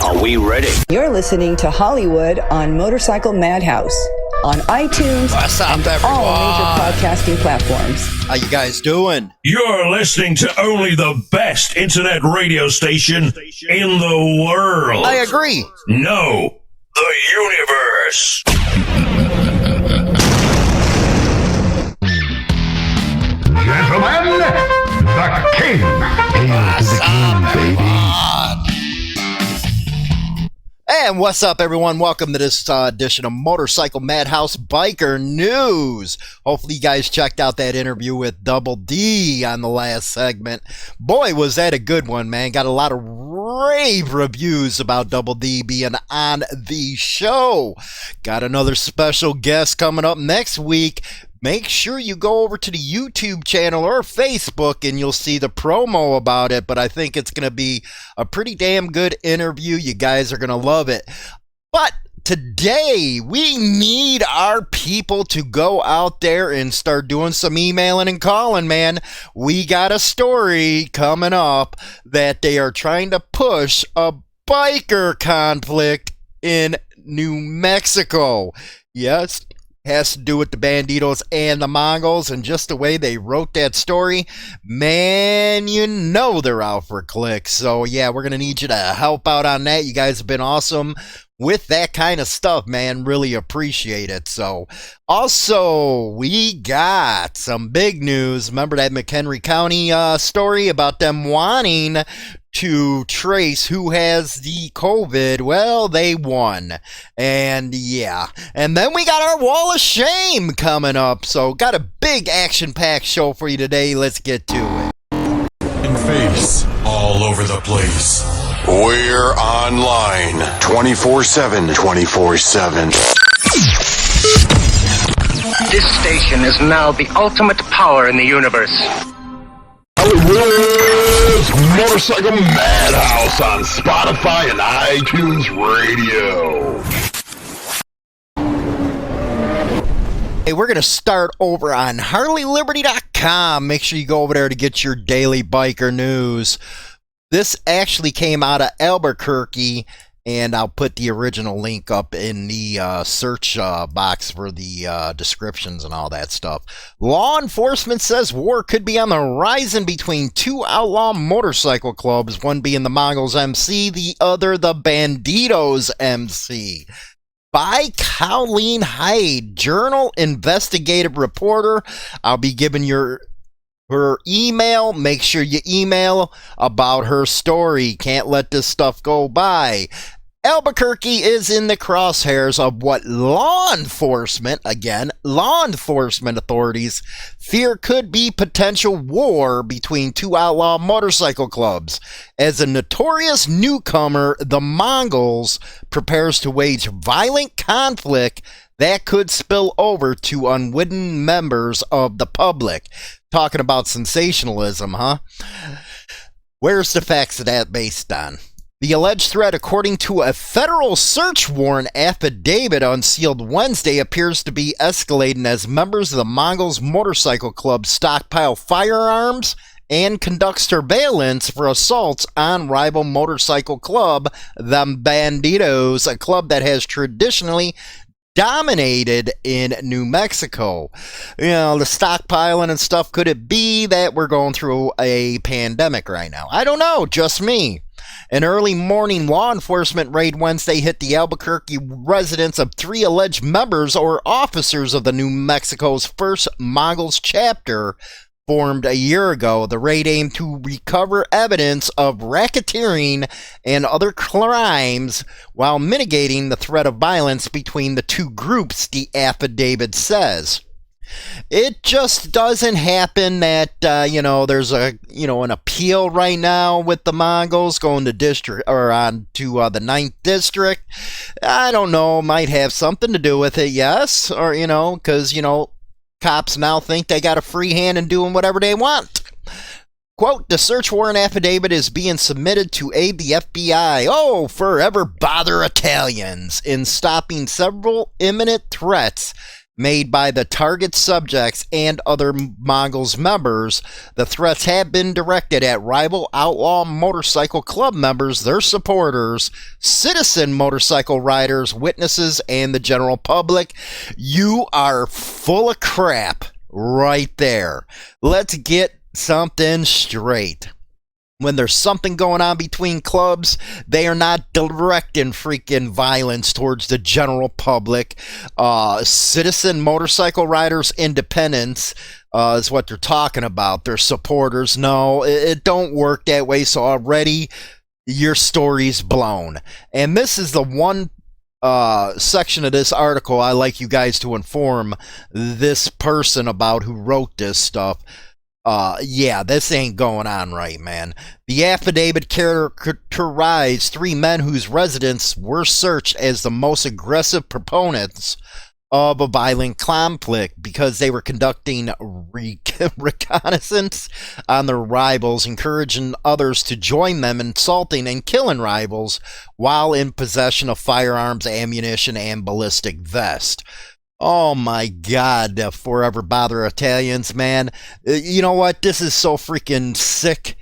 Are we ready? You're listening to Hollywood on Motorcycle Madhouse on iTunes and all major podcasting platforms. How you guys doing? You're listening to only the best internet radio station in the world. I agree. No, the universe. Gentlemen, the king. Hail to the king, baby. And what's up, everyone? Welcome to this edition of Motorcycle Madhouse Biker News. Hopefully you guys checked out that interview with Double D on the last segment. Boy, was that a good one, man. Got a lot of rave reviews about Double D being on the show. Got another special guest coming up next week. Make sure you go over to the YouTube channel or Facebook and you'll see the promo about it. But I think it's going to be a pretty damn good interview. You guys are going to love it. But today, we need our people to go out there and start doing some emailing and calling, man. We got a story coming up that they are trying to push a biker conflict in New Mexico. Yes. Has to do with the Bandidos and the Mongols, and just the way they wrote that story, man, you know they're out for clicks. So yeah, we're gonna need you to help out on that. You guys have been awesome with that kind of stuff, man. Really appreciate it. So also, we got some big news. Remember that McHenry County story about them wanting to trace who has the COVID? Well, they won. And yeah. And then we got our Wall of Shame coming up. So got a big action-packed show for you today. Let's get to it. And face all over the place. We're online 24/7. 24/7. This station is now the ultimate power in the universe. Hollywood's Motorcycle Madhouse on Spotify and iTunes Radio. Hey, we're going to start over on HarleyLiberty.com. Make sure you go over there to get your daily biker news. This actually came out of Albuquerque, and I'll put the original link up in the search box for the descriptions and all that stuff. Law enforcement says war could be on the horizon between two outlaw motorcycle clubs, one being the Mongols MC, the other the Bandidos MC. By Colleen Hyde, Journal investigative reporter. I'll be giving her email. Make sure you email about her story. Can't let this stuff go by. Albuquerque is in the crosshairs of what law enforcement authorities fear could be potential war between two outlaw motorcycle clubs. As a notorious newcomer, the Mongols prepares to wage violent conflict that could spill over to unwitting members of the public. Talking about sensationalism, huh? Where's the facts of that based on? The alleged threat, according to a federal search warrant affidavit unsealed Wednesday, appears to be escalating as members of the Mongols Motorcycle Club stockpile firearms and conduct surveillance for assaults on rival motorcycle club, the Bandidos, a club that has traditionally dominated in New Mexico. You know, the stockpiling and stuff, could it be that we're going through a pandemic right now? I don't know, just me. An early morning law enforcement raid Wednesday hit the Albuquerque residence of three alleged members or officers of the New Mexico's first Mongols chapter, formed a year ago. The raid aimed to recover evidence of racketeering and other crimes while mitigating the threat of violence between the two groups, the affidavit says. It just doesn't happen that, there's an appeal right now with the Mongols going to district or on to the 9th district. I don't know, might have something to do with it, yes, or, because, cops now think they got a free hand in doing whatever they want. Quote, the search warrant affidavit is being submitted to aid the FBI, forever bother Italians, in stopping several imminent threats made by the target subjects and other Mongols members. The threats have been directed at rival outlaw motorcycle club members, their supporters, citizen motorcycle riders, witnesses, and the general public. You are full of crap right there. Let's get something straight. When there's something going on between clubs, they are not directing freaking violence towards the general public. Citizen motorcycle riders, independents is what they're talking about. Their supporters. No, it don't work that way. So already your story's blown. And this is the one section of this article I like you guys to inform this person about who wrote this stuff. Yeah, this ain't going on right, man. The affidavit characterized 3 men whose residence were searched as the most aggressive proponents of a violent conflict because they were conducting reconnaissance on their rivals, encouraging others to join them, insulting and killing rivals while in possession of firearms, ammunition, and ballistic vests. Oh my God, forever bother Italians, man. You know what? This is so freaking sick.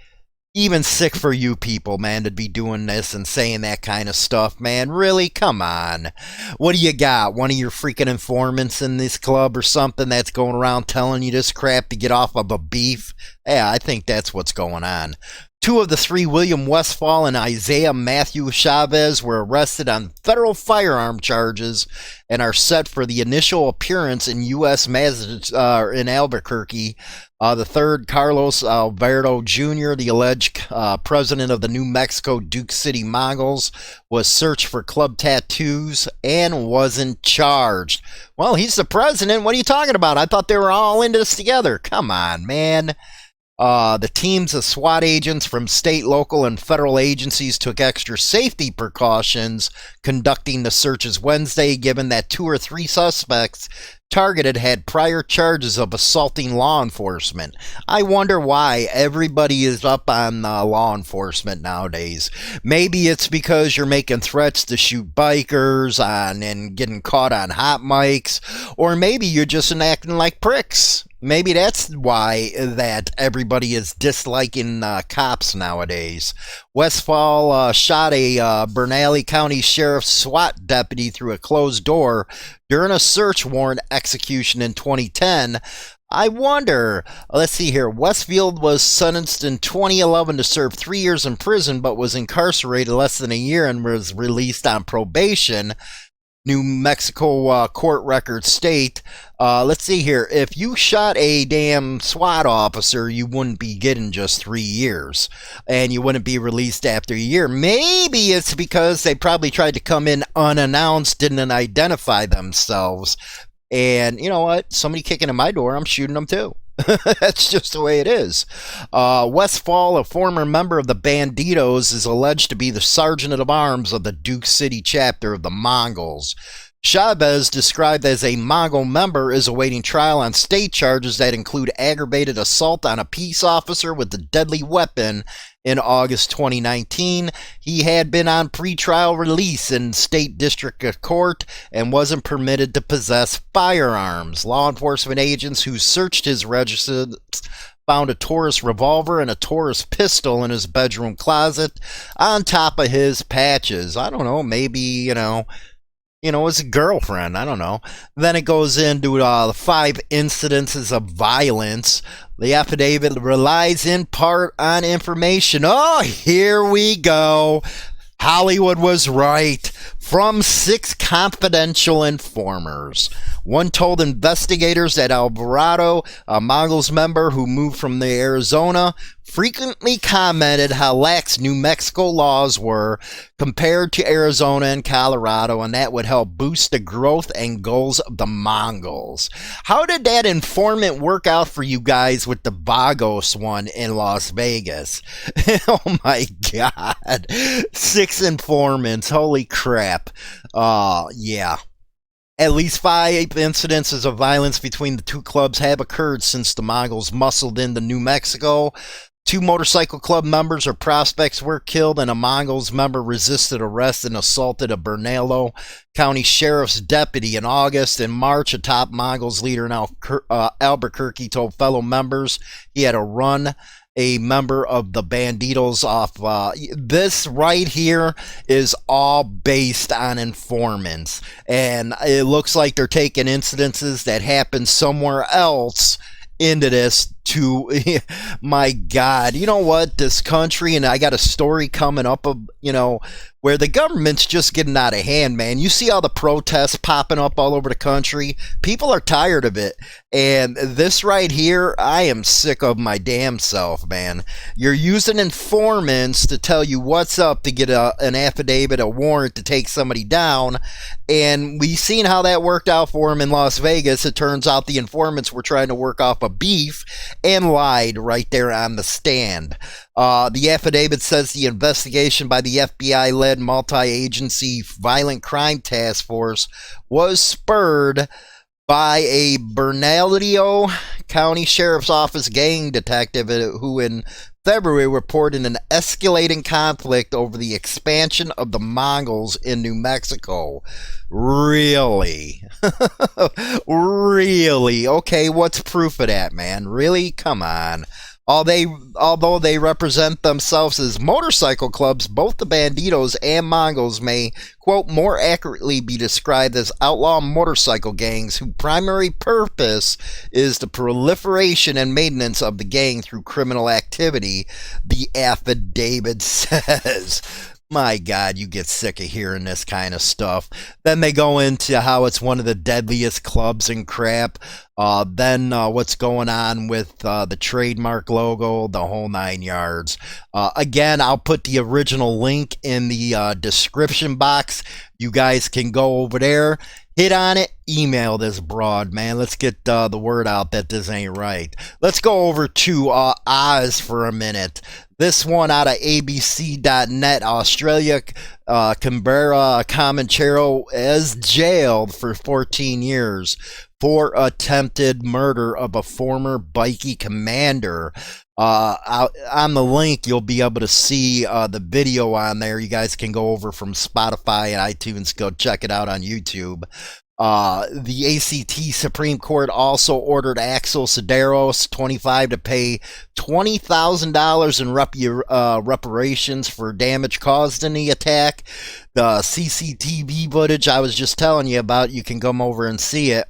Even sick for you people, man, to be doing this and saying that kind of stuff, man. Really? Come on. What do you got? One of your freaking informants in this club or something that's going around telling you this crap to get off of a beef? Yeah, I think that's what's going on. 2 of the 3, William Westfall and Isaiah Matthew Chavez, were arrested on federal firearm charges and are set for the initial appearance in U.S. in Albuquerque. The 3rd, Carlos Alberto Jr., the alleged president of the New Mexico Duke City Mongols, was searched for club tattoos and wasn't charged. Well, he's the president. What are you talking about? I thought they were all into this together. Come on, man. The teams of SWAT agents from state, local, and federal agencies took extra safety precautions conducting the searches Wednesday, given that 2 or 3 suspects targeted had prior charges of assaulting law enforcement. I wonder why everybody is up on law enforcement nowadays. Maybe it's because you're making threats to shoot bikers and getting caught on hot mics, or maybe you're just acting like pricks. Maybe that's why that everybody is disliking cops nowadays. Westfall shot a Bernalillo County Sheriff's SWAT deputy through a closed door during a search warrant execution in 2010. I wonder, let's see here. Westfield was sentenced in 2011 to serve 3 years in prison, but was incarcerated less than a year and was released on probation. New Mexico court records state, let's see here, if you shot a damn SWAT officer, you wouldn't be getting just 3 years, and you wouldn't be released after a year. Maybe it's because they probably tried to come in unannounced, didn't identify themselves, and you know what, somebody kicking in my door, I'm shooting them too. That's just the way it is. Westfall, a former member of the Bandidos, is alleged to be the sergeant at arms of the Duke City chapter of the Mongols. Chavez, described as a Mongol member, is awaiting trial on state charges that include aggravated assault on a peace officer with a deadly weapon in August 2019. He had been on pretrial release in state district court and wasn't permitted to possess firearms. Law enforcement agents who searched his residence found a Taurus revolver and a Taurus pistol in his bedroom closet on top of his patches. I don't know, maybe, it's a girlfriend. I don't know. Then it goes into the 5 incidences of violence. The affidavit relies in part on information. Oh, here we go. Hollywood was right. From 6 confidential informers. One told investigators that Alvarado, a Mongols member who moved from Arizona, frequently commented how lax New Mexico laws were compared to Arizona and Colorado, and that would help boost the growth and goals of the Mongols. How did that informant work out for you guys with the Vagos one in Las Vegas? Oh my God. 6 informants. Holy crap. Yeah. At least 5 incidences of violence between the 2 clubs have occurred since the Mongols muscled into New Mexico. 2 motorcycle club members or prospects were killed, and a Mongols member resisted arrest and assaulted a Bernalillo County Sheriff's deputy in August. In March, a top Mongols leader in Albuquerque told fellow members he had to run a member of the Bandidos off. This right here is all based on informants, and it looks like they're taking incidences that happened somewhere else into this to, my God, you know what, this country, and I got a story coming up of, where the government's just getting out of hand, man. You see all the protests popping up all over the country. People are tired of it. And this right here, I am sick of my damn self, man. You're using informants to tell you what's up to get an affidavit, a warrant to take somebody down. And we've seen how that worked out for him in Las Vegas. It turns out the informants were trying to work off a beef and lied right there on the stand. The affidavit says the investigation by the FBI-led multi-agency violent crime task force was spurred by a Bernalillo County Sheriff's Office gang detective who in February reported an escalating conflict over the expansion of the Mongols in New Mexico. Really? Really? Okay, what's proof of that, man? Really? Come on. Although they represent themselves as motorcycle clubs, both the Bandidos and Mongols may, quote, more accurately be described as outlaw motorcycle gangs whose primary purpose is the proliferation and maintenance of the gang through criminal activity, the affidavit says. My God, you get sick of hearing this kind of stuff. Then they go into how it's one of the deadliest clubs and crap. Then what's going on with the trademark logo, the whole 9 yards. Again, I'll put the original link in the description box. You guys can go over there, hit on it, email this broad, man. Let's get the word out that this ain't right. Let's go over to Oz for a minute. This one out of abc.net, Australia, Canberra Comanchero is jailed for 14 years for attempted murder of a former bikie commander. On the link, you'll be able to see the video on there. You guys can go over from Spotify and iTunes, go check it out on YouTube. The ACT Supreme Court also ordered Axel Sideros, 25, to pay $20,000 in reparations for damage caused in the attack. The CCTV footage I was just telling you about, you can come over and see it.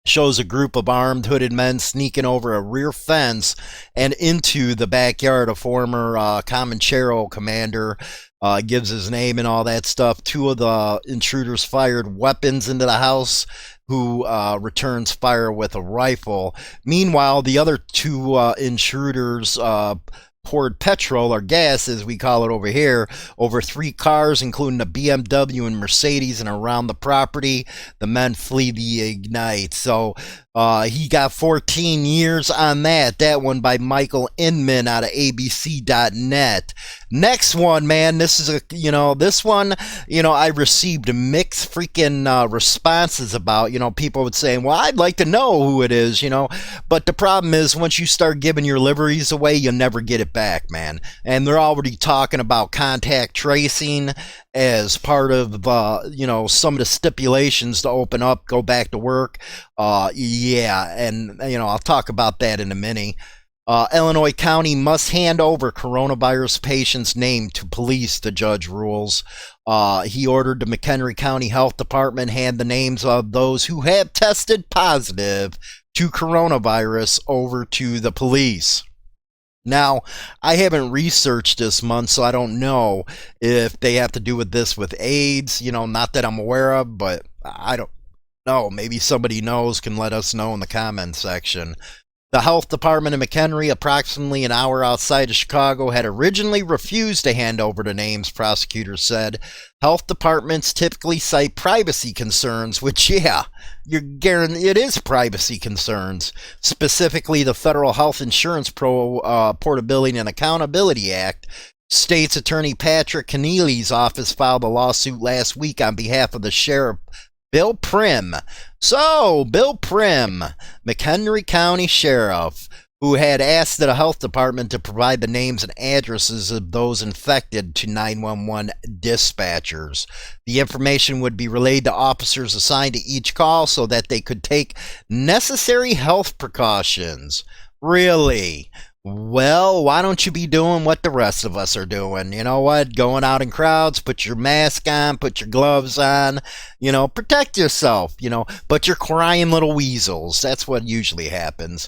Shows a group of armed hooded men sneaking over a rear fence and into the backyard. A former Comanchero commander gives his name and all that stuff. 2 of the intruders fired weapons into the house, who returns fire with a rifle. Meanwhile, the other 2 intruders poured petrol, or gas as we call it over here, over 3 cars, including a BMW and Mercedes, and around the property. The men flee the ignite. So he got 14 years on that. That one by Michael Inman out of abc.net. Next one, man, this is this one, I received mixed freaking responses about. People would say, well, I'd like to know who it is, but the problem is, once you start giving your liveries away, you'll never get it back, man. And they're already talking about contact tracing as part of some of the stipulations to open up, go back to work. Yeah, and I'll talk about that in a minute. Illinois County must hand over coronavirus patient's name to police, the judge rules. He ordered the McHenry County Health Department hand the names of those who have tested positive to coronavirus over to the police. Now, I haven't researched this month, so I don't know if they have to do with this with AIDS, not that I'm aware of, but I don't know. Maybe somebody knows, can let us know in the comment section. The health department in McHenry, approximately an hour outside of Chicago, had originally refused to hand over the names, prosecutors said. Health departments typically cite privacy concerns, which, yeah, you're guaranteed it is privacy concerns. Specifically, the Federal Health Insurance Portability and Accountability Act. State's Attorney Patrick Keneally's office filed a lawsuit last week on behalf of the sheriff, Bill Prim. So, Bill Prim, McHenry County Sheriff, who had asked the health department to provide the names and addresses of those infected to 911 dispatchers. The information would be relayed to officers assigned to each call so that they could take necessary health precautions. Really? Well, why don't you be doing what the rest of us are doing? You know what? Going out in crowds, put your mask on, put your gloves on, protect yourself, but you're crying little weasels. That's what usually happens.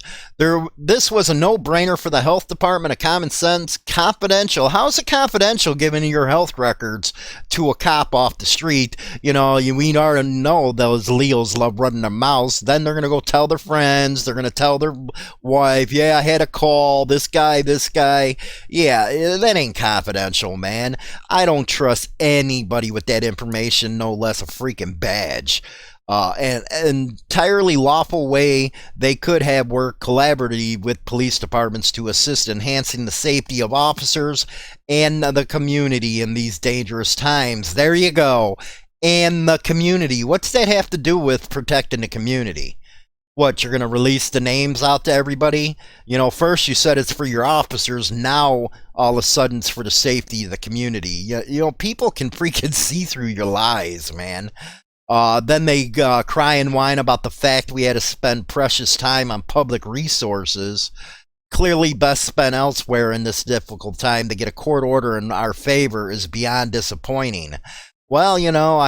This was a no-brainer for the health department, a common sense, confidential. How's it confidential giving your health records to a cop off the street? We already know those Leos love running their mouths. Then they're going to go tell their friends. They're going to tell their wife, yeah, I had a call. This guy. Yeah, that ain't confidential, man. I don't trust anybody with that information, no less a freaking badge. An entirely lawful way they could have worked collaboratively with police departments to assist enhancing the safety of officers and the community in these dangerous times. There you go. And the community. What's that have to do with protecting the community? What, you're going to release the names out to everybody? First you said it's for your officers. Now, all of a sudden, it's for the safety of the community. People can freaking see through your lies, man. Then they cry and whine about the fact we had to spend precious time on public resources. Clearly best spent elsewhere in this difficult time. To get a court order in our favor is beyond disappointing. Well,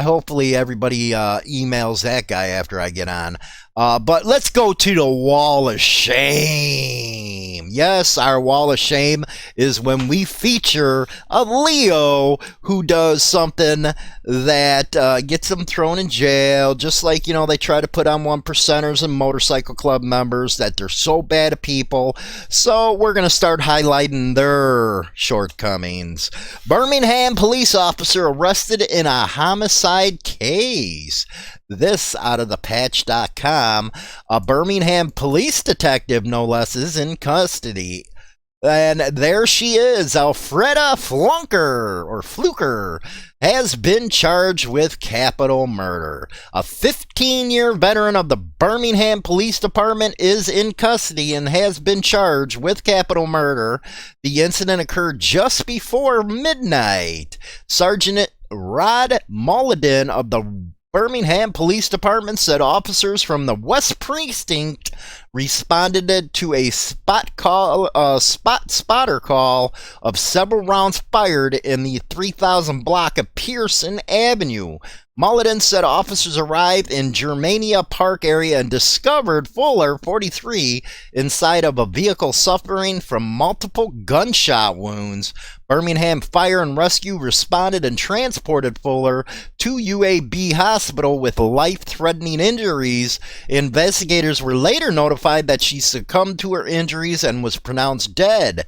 hopefully everybody emails that guy after I get on. But let's go to the wall of shame. Yes, our wall of shame is when we feature a Leo who does something that gets them thrown in jail, just like, they try to put on 1%ers and motorcycle club members that they're so bad at people. So we're going to start highlighting their shortcomings. Birmingham police officer arrested in a homicide case. This out of the patch.com. A Birmingham police detective, no less, is in custody. And there she is. Alfreda Fluker has been charged with capital murder. A 15-year veteran of the Birmingham Police Department is in custody and has been charged with capital murder. The incident occurred just before midnight. Sergeant Rod Mulliden of the Birmingham Police Department said officers from the West Precinct responded to a spotter call of several rounds fired in the 3000 block of Pearson Avenue. Mulliden said officers arrived in Germania Park area and discovered Fuller, 43, inside of a vehicle suffering from multiple gunshot wounds. Birmingham Fire and Rescue responded and transported Fuller to UAB Hospital with life-threatening injuries. Investigators were later notified that she succumbed to her injuries and was pronounced dead.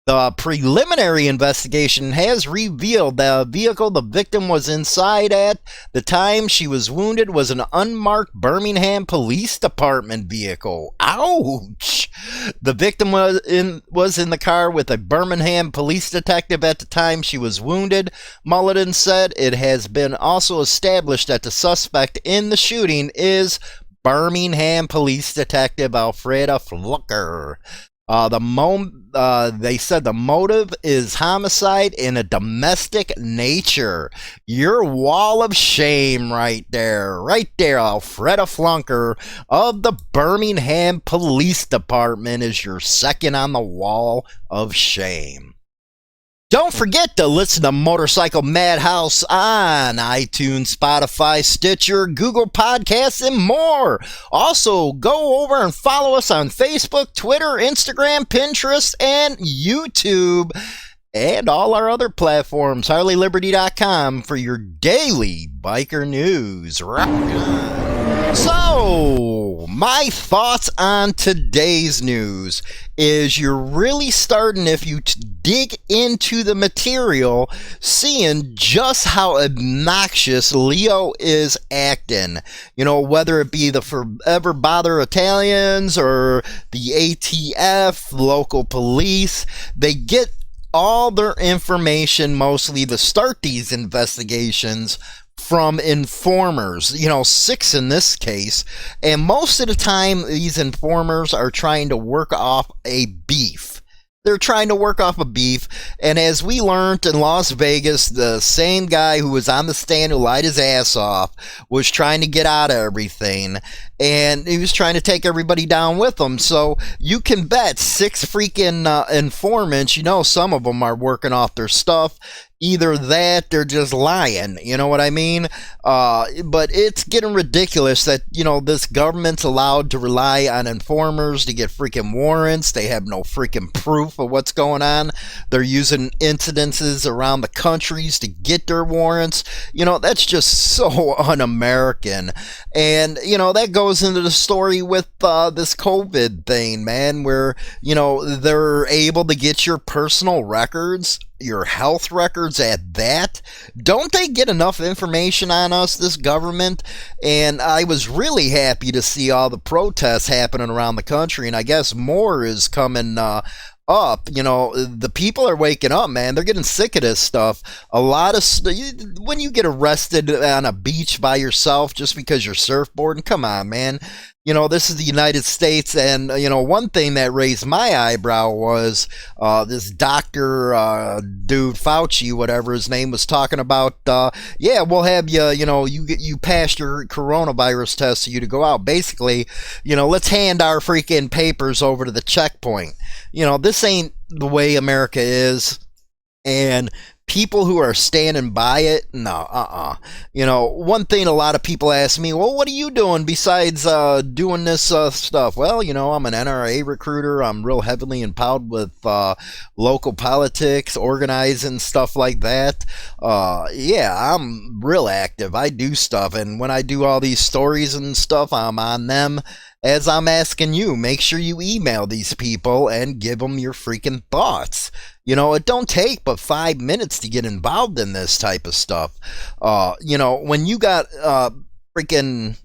The preliminary investigation has revealed the vehicle the victim was inside at the time she was wounded was an unmarked Birmingham Police Department vehicle. Ouch! The victim was in the car with a Birmingham police detective at the time she was wounded. Mulliden said it has been also established that the suspect in the shooting is Birmingham Police Detective Alfreda Fluker. They said the motive is homicide in a domestic nature. Your wall of shame right there, Alfreda Fluker of the Birmingham Police Department is your second on the wall of shame. Don't forget to listen to Motorcycle Madhouse on iTunes, Spotify, Stitcher, Google Podcasts, and more. Also, go over and follow us on Facebook, Twitter, Instagram, Pinterest, and YouTube, and all our other platforms. HarleyLiberty.com for your daily biker news. Rock on. So, my thoughts on today's news is you're really starting, if you dig into the material, seeing just how obnoxious Leo is acting. Whether it be the Forever Bother Italians or the ATF, local police, they get all their information mostly to start these investigations from informers, 6 in this case, and most of the time these informers are trying to work off a beef. They're trying to work off a beef, and as we learned in Las Vegas, the same guy who was on the stand who lied his ass off was trying to get out of everything, and he was trying to take everybody down with him. So you can bet 6 freaking informants, some of them are working off their stuff. Either that, they're just lying, you know what I mean? But it's getting ridiculous that, this government's allowed to rely on informers to get freaking warrants. They have no freaking proof of what's going on. They're using incidences around the countries to get their warrants. That's just so un-American. And, that goes into the story with this COVID thing, man, where, they're able to get your personal records, your health records at that. Don't they get enough information on us, this government? And I was really happy to see all the protests happening around the country, and I guess more is coming up. The people are waking up, man. They're getting sick of this stuff. A lot of when you get arrested on a beach by yourself just because you're surfboarding, come on, man. This is the United States, and, one thing that raised my eyebrow was this doctor, dude, Fauci, whatever his name, was talking about, we'll have you passed your coronavirus test so you to go out. Basically, let's hand our freaking papers over to the checkpoint. This ain't the way America is, and people who are standing by it, no, one thing a lot of people ask me, well, what are you doing besides doing this stuff? Well, I'm an NRA recruiter. I'm real heavily involved with local politics, organizing, stuff like that. I'm real active. I do stuff, and when I do all these stories and stuff, I'm on them. As I'm asking you, make sure you email these people and give them your freaking thoughts. It don't take but 5 minutes to get involved in this type of stuff. When you got freaking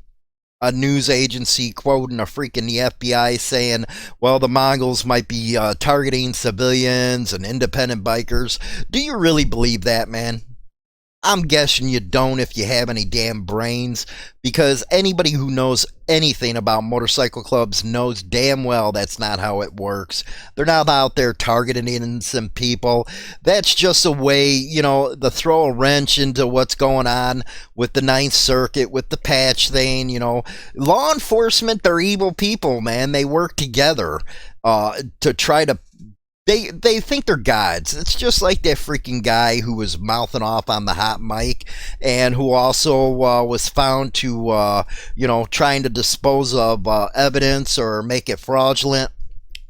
a news agency quoting the FBI saying, well, the Mongols might be targeting civilians and independent bikers. Do you really believe that, man? I'm guessing you don't if you have any damn brains, because anybody who knows anything about motorcycle clubs knows damn well that's not how it works. They're not out there targeting innocent people. That's just a way, to throw a wrench into what's going on with the Ninth Circuit, with the patch thing. Law enforcement, they're evil people, man. They work together to try to They think they're gods. It's just like that freaking guy who was mouthing off on the hot mic, and who also was found to, trying to dispose of evidence or make it fraudulent.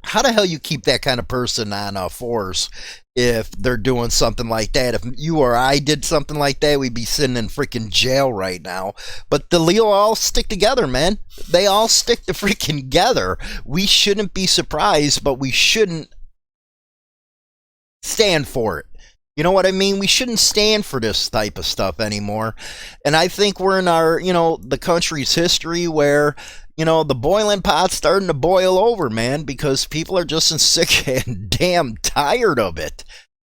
How the hell you keep that kind of person on force if they're doing something like that? If you or I did something like that, we'd be sitting in freaking jail right now. But the Leo all stick together, man. They all stick to freaking together. We shouldn't be surprised, but we shouldn't stand for it. You know what I mean? We shouldn't stand for this type of stuff anymore. And I think we're in our, the country's history where, the boiling pot's starting to boil over, man, because people are just sick and damn tired of it.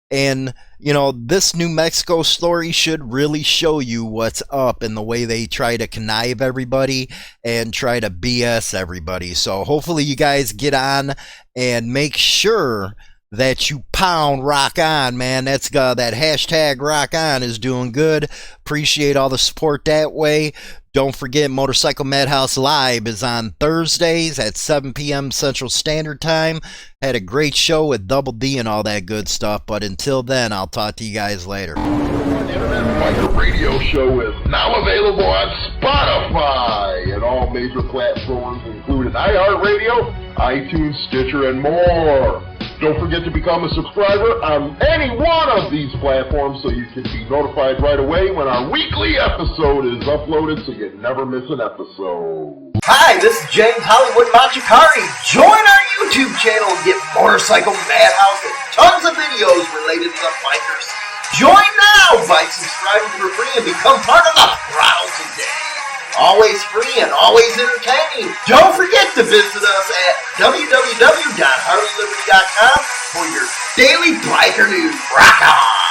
And, this New Mexico story should really show you what's up in the way they try to connive everybody and try to BS everybody. So hopefully you guys get on and make sure that you pound rock on, man. That's that hashtag rock on is doing good. Appreciate all the support that way. Don't forget, Motorcycle Madhouse Live is on Thursdays at 7 p.m. Central Standard Time. Had a great show with Double D and all that good stuff. But until then, I'll talk to you guys later. Internet Biker Radio Show is now available on Spotify and all major platforms, including iHeartRadio, iTunes, Stitcher, and more. Don't forget to become a subscriber on any one of these platforms so you can be notified right away when our weekly episode is uploaded so you never miss an episode. Hi, this is James Hollywood Machikari. Join our YouTube channel and get Motorcycle Madhouse and tons of videos related to the bikers. Join now by subscribing for free and become part of the Throttle today. Always free and always entertaining. Don't forget to visit us at www.harleyliberty.com for your daily biker news. Rock on!